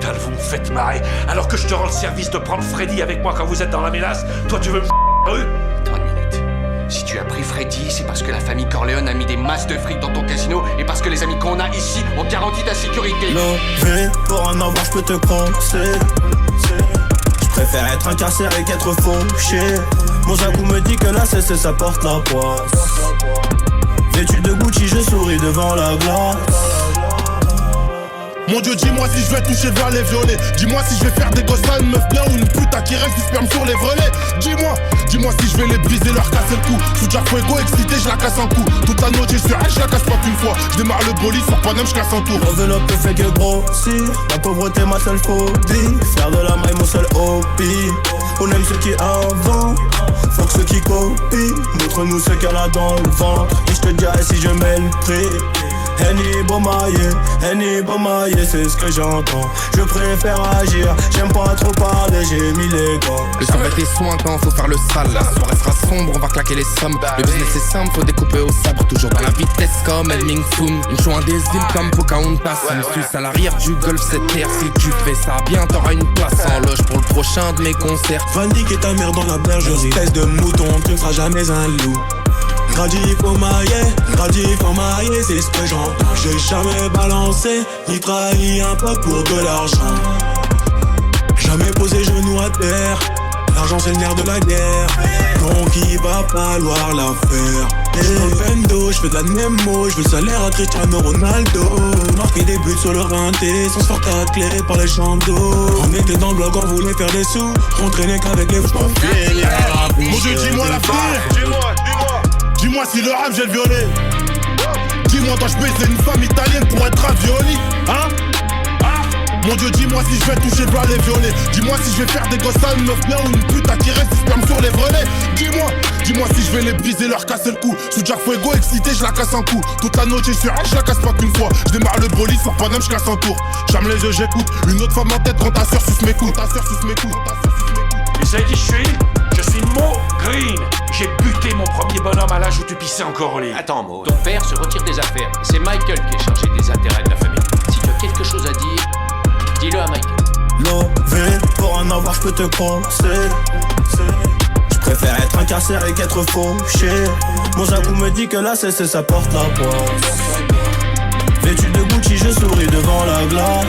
sale, vous me faites marrer. Alors que je te rends le service de prendre Freddy avec moi quand vous êtes dans la mélasse, toi tu veux me rue. Attends une minute. Si tu as pris Freddy, c'est parce que la famille Corleone a mis des masses de fric dans ton casino et parce que les amis qu'on a ici ont garanti ta sécurité. Levé, pour en avoir, je peux te conseiller. Je préfère être incarcéré qu'être fauché. Mon Zakou me dit que la CC ça porte la poisse. Vêtu de Gucci, je souris devant la glace. Mon Dieu, dis-moi si je vais toucher vers les violets. Dis-moi si je vais faire des gosses à une meuf bien ou une pute à qui reste du sperme sur les vrelets. Dis-moi si je vais les briser, leur casser le cou. Sous Jack Fuego, excité, je la casse en coup. Toute la noche, sur elle, je la casse pas qu'une fois. Je démarre le bolide, sur Paname, je casse en tour. L'enveloppe fait que grossir. La pauvreté, ma seule phobie. Faire de la maille, mon seul hobby. On aime ceux qui inventent, faut que ceux qui copient. Montre-nous ce qu'elle a dans le ventre. Et je te dirai si je mets le prix. Henny Bomaye, c'est ce que j'entends. Je préfère agir, j'aime pas trop parler, j'ai mis les gants. Le sang va être soin quand faut faire le sale. La soirée sera sombre, on va claquer les sommes. Le business est simple, faut découper au sabre. Toujours dans la vitesse comme El Ming Soon. Une show des îles comme Pocahontas. Une suisse à l'arrière du golf, cette terre. Si tu fais ça bien, t'auras une place en loge pour le prochain de mes concerts. Va niquer ta mère dans la bergerie. Espèce de mouton, tu ne seras jamais un loup. Gradif au maillet, c'est ce que j'entends. J'ai jamais balancé, ni trahi un pote pour de l'argent. Jamais posé genou à terre, l'argent c'est le nerf de la guerre. Donc il va falloir la faire. J'suis dans le bendo, j'fais de la Nemo, j'veux le salaire à Cristiano Ronaldo. Marquer des buts sur le rinté, sans se faire tacler par les chandos. On était dans le bloc, on voulait faire des sous, on traînait qu'avec les fous. Mon Dieu, dis-moi la fille. Dis-moi si le rap j'ai le violet. Dis-moi dois-je baiser une femme italienne pour être ravioli. Hein? Mon Dieu, dis-moi si je vais toucher vers les violets. Dis-moi si je vais faire des gosses à une meuf bien ou une pute à qui reste du sperme sur les vrelets. Dis-moi si je vais les briser, leur casser le cou. Sous Jack Fuego, excité, je la casse en coup. Toute la noche sur elle, je la casse pas qu'une fois. Je démarre le bolide, sur Paname, je casse en tour. J'aime les yeux, j'écoute. Une autre femme en tête quand ta soeur suce mes coups. Vous savez qui je suis? Je suis Mo Green. J'ai buté mon premier bonhomme à l'âge où tu pissais encore au lit. Attends, Mo. Ton père se retire des affaires. C'est Michael qui est chargé des intérêts de la famille. Si tu as quelque chose à dire, dis-le à Michael. Levé, pour en avoir, je peux te conseiller. Je préfère être incarcéré qu'être fauché. Mon Zakou me dit que la CC ça porte la poisse. Vêtu de Gucci, je souris devant la glace.